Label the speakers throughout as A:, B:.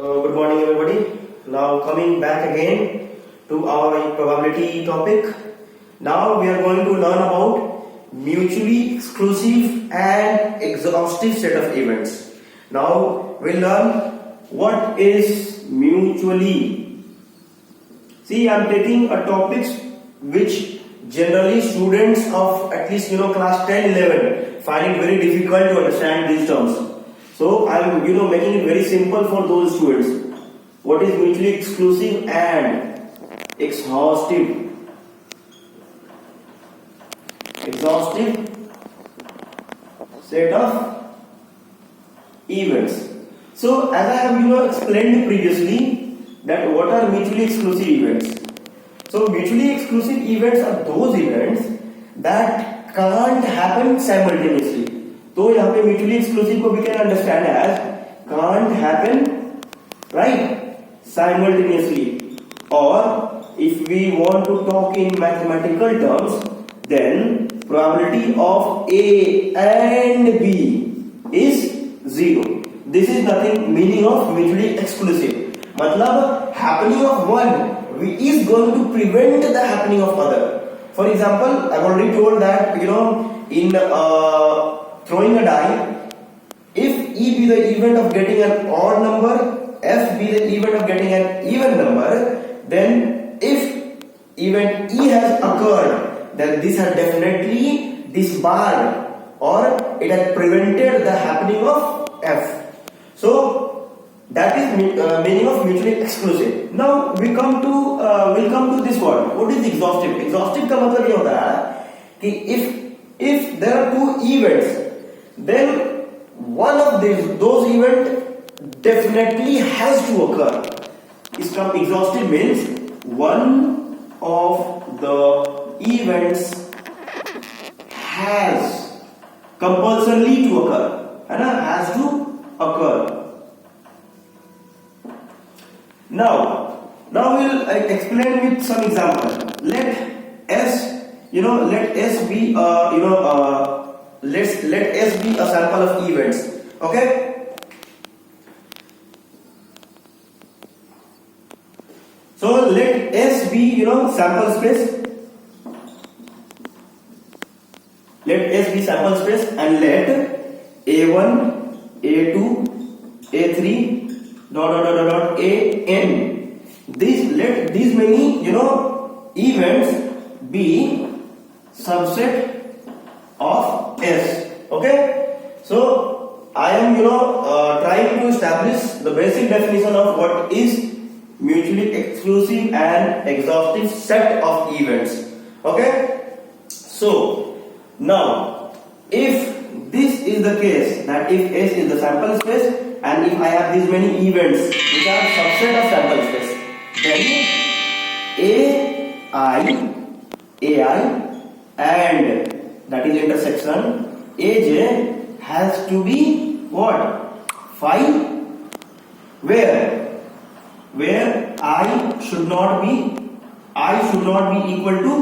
A: Good morning everybody. Now coming back again to our probability topic. Now we are going to learn about mutually exclusive and exhaustive set of events. Now we'll learn what is mutually. See, I am taking a topics which generally students of at least class 10, 11 find it very difficult to understand these terms. So I am making it very simple for those students. What is mutually exclusive and exhaustive? Exhaustive set of events. So as I have explained previously that what are mutually exclusive events. So mutually exclusive events are those events that can't happen simultaneously. तो यहाँ पे mutually exclusive को we can understand as can't happen simultaneously, or if we want to talk in mathematical terms, then probability of A and B is 0. This is nothing meaning of mutually exclusive. मतलब happening of one is going to prevent the happening of other. For example, I've already told that in throwing a die, if E be the event of getting an odd number, F be the event of getting an even number, then if event E has occurred, then this has definitely disbarred or it has prevented the happening of F. So that is meaning of mutually exclusive. Now we'll come to this word. What is exhaustive? Exhaustive का मतलब ये होता है कि if there are two events, then one of those events definitely has to occur. इसका exhaustive means one of the events has compulsorily to occur, है ना? Has to occur. Now we'll explain with some example. Let S be let S be a sample of events. Okay. So let S be sample space. Let S be sample space and let A1, A2, A3 dot AN. Let these many events be subset of S. Okay. So I am trying to establish the basic definition of what is mutually exclusive and exhaustive set of events. Okay. So now if this is the case, that if S is the sample space and if I have these many events which are subset of sample space, then AI and that is intersection AJ has to be what? Phi, where I should not be equal to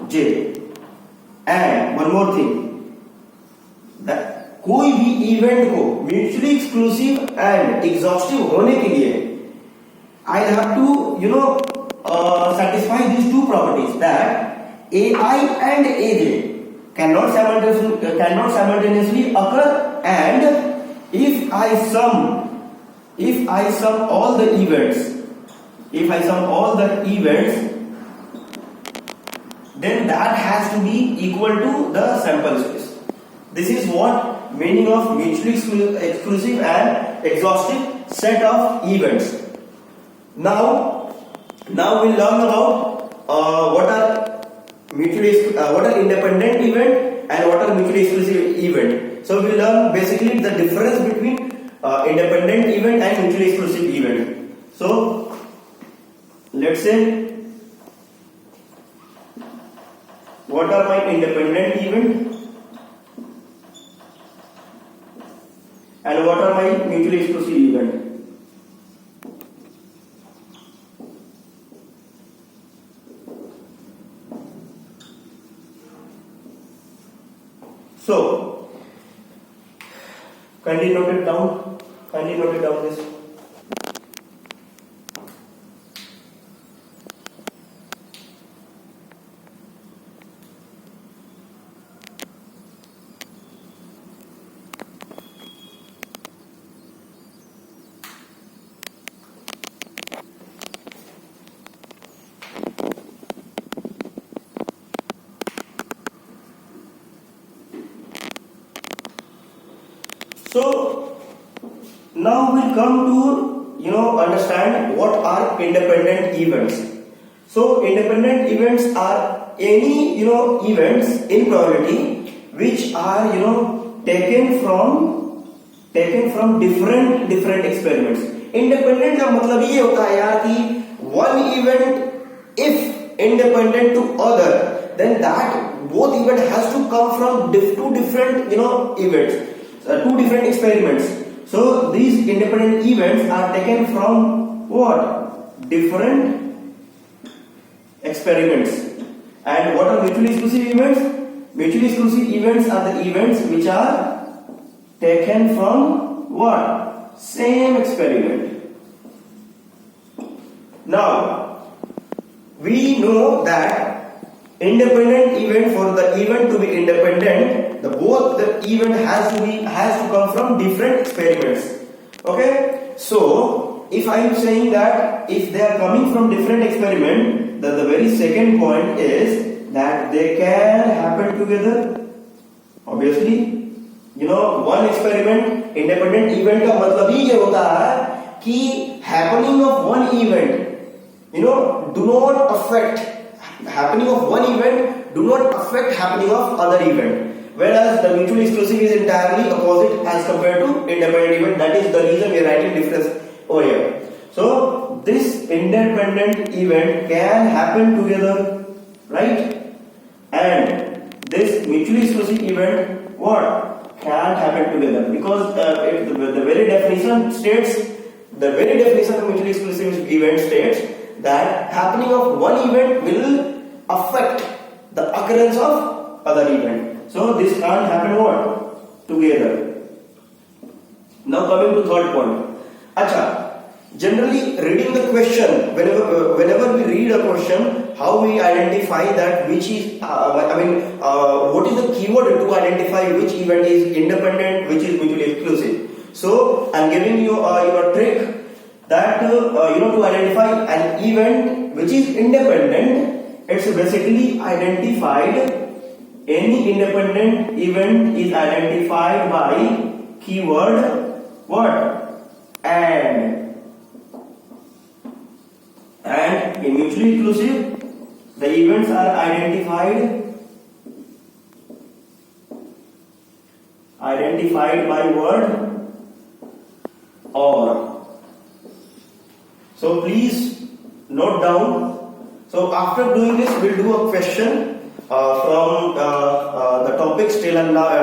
A: J. And one more thing, that कोई भी event को mutually exclusive and exhaustive होने के लिए I have to satisfy these two properties, that AI and AJ cannot simultaneously occur, and if I sum all the events, then that has to be equal to the sample space. This is what meaning of mutually exclusive and exhaustive set of events. Now we'll learn about what are independent event and what are mutually exclusive event. So we'll learn basically the difference between independent event and mutually exclusive event. So let's say, what are my independent event and what are my mutually exclusive event? So kindly note it down this. So now we'll come to understand what are independent events. So independent events are any events in probability which are taken from different experiments. Independent का मतलब ये होता है यार कि one event if independent to other, then that both event has to come from two different events, two different experiments. So these independent events are taken from what? Different experiments. And what are mutually exclusive events? Mutually exclusive events are the events which are taken from what? Same experiment. Now we know that independent event, for the event to be independent, both the event has to come from different experiments. Okay, so if I am saying that if they are coming from different experiment, then the very second point is that they can happen together. Obviously, one experiment independent event का मतलब ही ये होता है कि happening of one event do not affect happening of one event do not affect happening of other event, whereas the mutually exclusive is entirely opposite as compared to independent event. That is the reason we are writing difference over here. So this independent event can happen together, right? And this mutually exclusive event can't happen together, because the very definition of mutually exclusive event states that happening of one event will affect the occurrence of other event. So this can't happen together. Now coming to third point. Generally reading the question, whenever we read a question, how we identify that which is what is the keyword to identify which event is independent, which is mutually exclusive. So I'm giving you a trick that to identify an event which is independent, it's basically identified. Any independent event is identified by keyword and in mutually exclusive the events are identified by word or. So please note down. So after doing this, we'll do a question from the topics till now I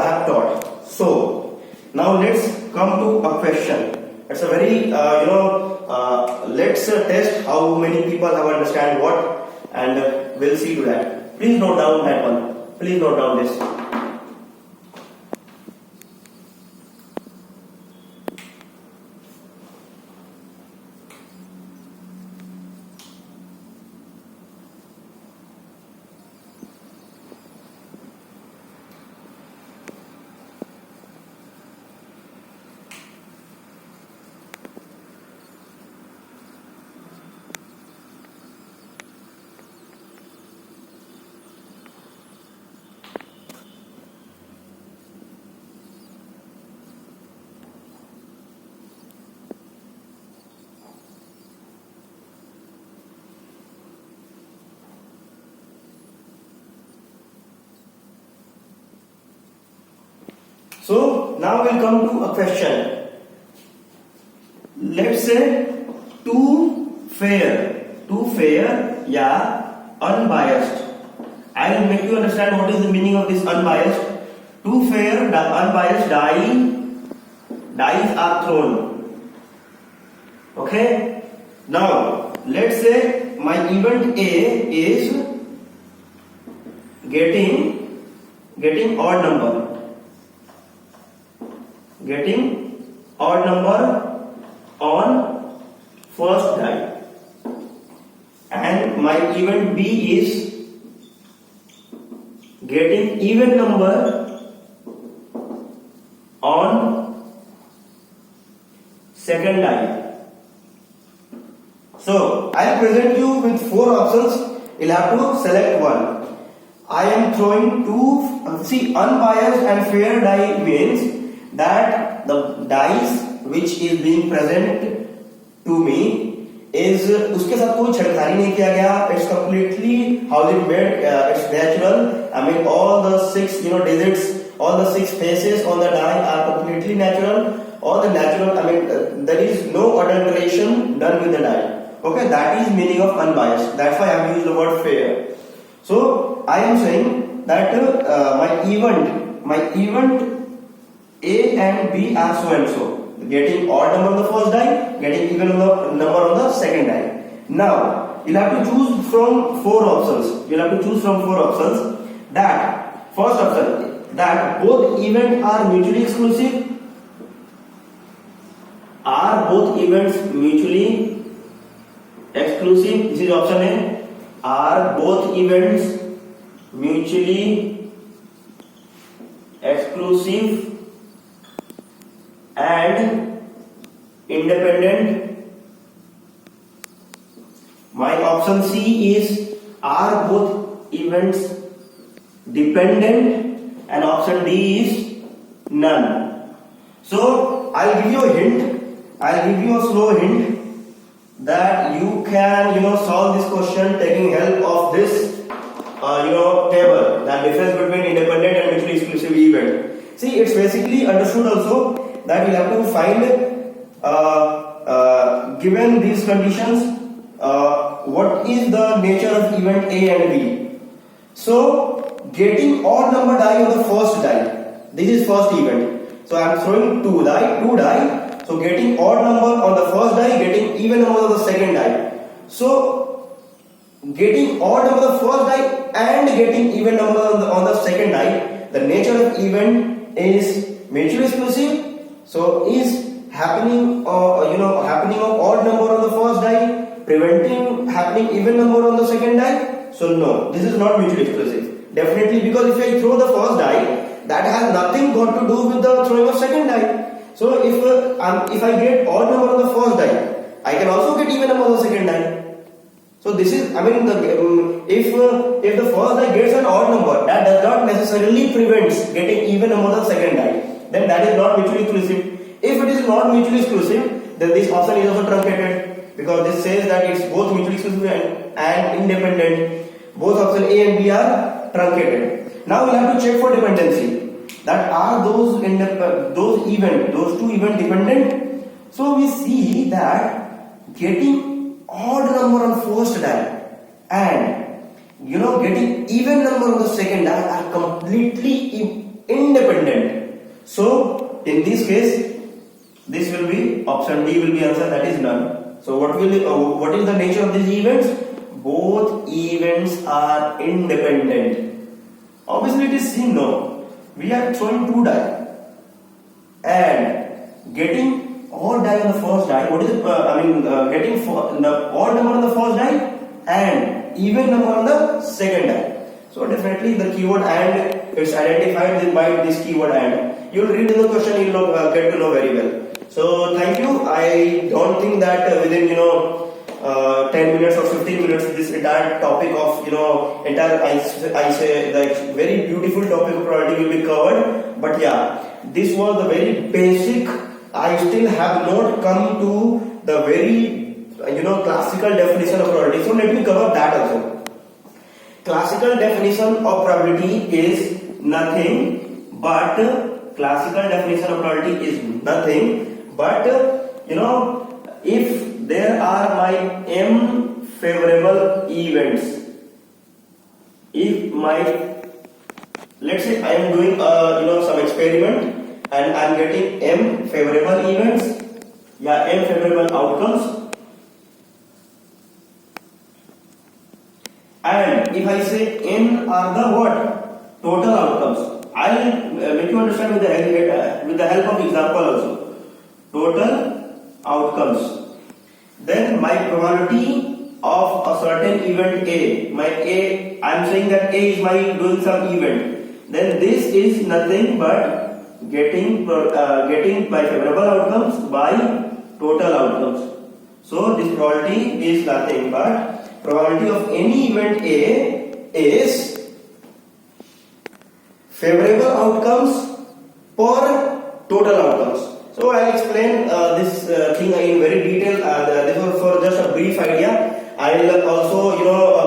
A: have taught. So now let's come to a question. It's a very let's test how many people have understand what, and we'll see to that. Please note down that one. Please note down this. So now we'll come to a question. Let's say two fair या unbiased. I will make you understand what is the meaning of this unbiased. Two fair unbiased dice are thrown. Okay. Now let's say my event A is getting odd number. Getting odd number on first die, and my event B is getting even number on second die. So I present you with four options. You'll have to select one. I am throwing two see, unbiased and fair die means that the dice which is being present to me is उसके साथ कोई छेड़खानी नहीं किया गया. It's completely how it made. It's natural. I mean, all the 6 digits, all the 6 faces on the die are completely natural. All the natural. I mean, there is no adulteration done with the die. Okay, that is meaning of unbiased. That's why I have used the word fair. So I am saying that my event A and B are so and so. Getting odd number on the first die, getting even number on the second die. Now you'll have to choose from 4 options. That first option, that both events are mutually exclusive. Are both events mutually exclusive? This is option A. Are both events mutually exclusive and independent? My option C is, are both events dependent? And option D is none. So I'll give you a hint. I'll give you a slow hint that you can solve this question taking help of this table, that difference between independent and mutually exclusive event. See, it's basically understood also that you have to find given these conditions what is the nature of event A and B. So getting odd number die on the first die, this is first event. So I am throwing two die. So getting odd number on the first die, getting even number on the second die. So getting odd number on the first die and getting even number on the second die, the nature of event is mutually exclusive. So is happening happening of odd number on the first die preventing happening even number on the second die? So no, this is not mutually exclusive. Definitely, because if I throw the first die, that has nothing got to do with the throwing of second die. So if I get odd number on the first die, I can also get even number on the second die. So this is, I mean, if the first die gets an odd number, that does not necessarily prevents getting even number on the second die. Then that is not mutually exclusive. If it is not mutually exclusive, then this option is also truncated, because this says that it's both mutually exclusive and independent. Both option A and B are truncated. Now we have to check for dependency. That are those two event dependent? So we see that getting odd number on first die and getting even number on the second die are completely independent. So in this case, this will be option D will be answer, that is none. So what is the nature of these events? Both events are independent. Obviously it is C, no. We are throwing two die and getting odd die on the first die. What is it? Getting the odd number on the first die and even number on the second die. So definitely the keyword and it's identified by this keyword and. You will read in the question, you will get to know very well. So thank you. I don't think that within 10 minutes or 15 minutes this entire topic of entire ICSE, the very beautiful topic of probability will be covered. But yeah, this was the very basic. I still have not come to the very classical definition of probability. So let me cover that also. Classical definition of probability is nothing but if there are my m favorable events, let's say I am doing some experiment and I am getting m favorable events, m favorable outcomes, and if I say n are the what? Total outcomes. I will make you understand with the help of example also. Total outcomes. Then my probability of a certain event A, I am saying that A is my doing some event. Then this is nothing but getting my favorable outcomes by total outcomes. So this probability is nothing but probability of any event A is favorable outcomes per total outcomes. So I'll explain this thing in very detail. This was for just a brief idea. I'll also,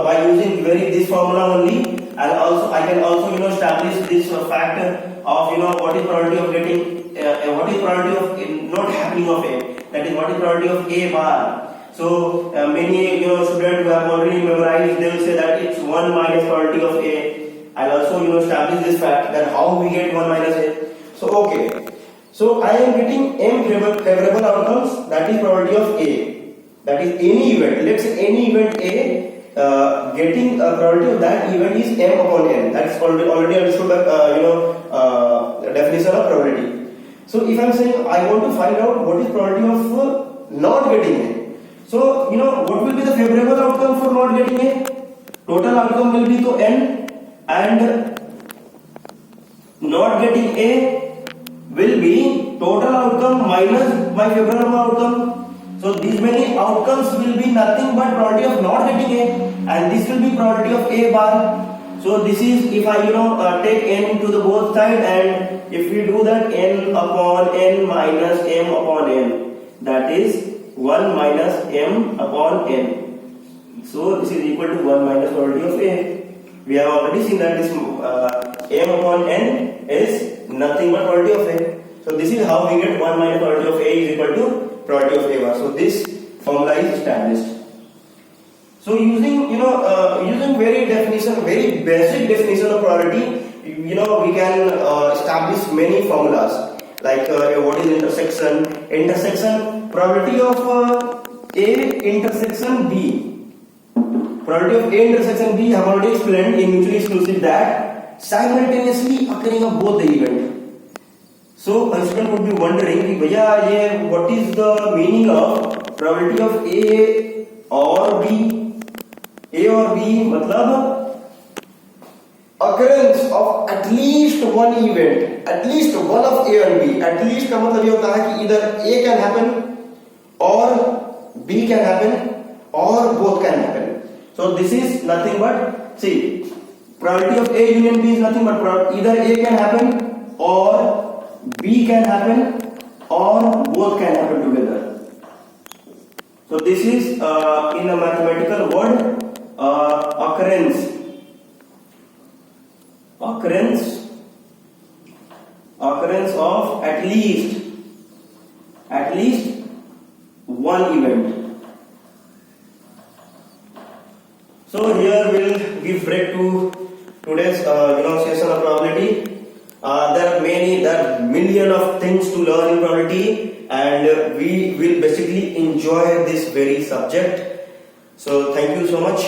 A: by using this formula only, I can also, establish this fact of, what is probability of getting, what is probability of not happening of A. That is, what is probability of A bar. So many, students who have already memorized, they will say that it's 1 minus probability of A. I'll also, establish this fact that how we get 1 minus A. So okay. So I am getting M favorable outcomes, that is probability of A. That is any event. Let's say any event A, getting a probability of that event is M upon N. That is already understood by definition of probability. So if I am saying I want to find out what is probability of not getting A. So what will be the favorable outcome for not getting A? Total outcome will be to N, and not getting A will be total outcome minus my favorable outcome. So these many outcomes will be nothing but probability of not getting A, and this will be probability of A bar. So this is if I take N to the both side, and if we do that, N upon N minus M upon N, that is 1 minus M upon N. So this is equal to 1 minus probability of A. We have already seen that this M upon N is nothing but probability of A. So this is how we get 1 minus probability of A is equal to probability of A bar. So this formula is established. So using using very basic definition of probability, we can establish many formulas like what is intersection probability of A intersection B. Probability of A intersection B I have already explained in mutually exclusive, that simultaneously occurring of both the event. So a student would be wondering, what is the meaning of probability of A or B? A or B matlab occurrence of at least one event, at least one of A and B. At least का मतलब ये होता है कि either A can happen or B can happen or both can happen. So this is nothing but, see, probability of A union B is nothing but either A can happen or B can happen or both can happen together. So this is in a mathematical word occurrence of at least one event. So here we'll give break to today's session of probability. There are million of things to learn in probability, and we will basically enjoy this very subject. So thank you so much.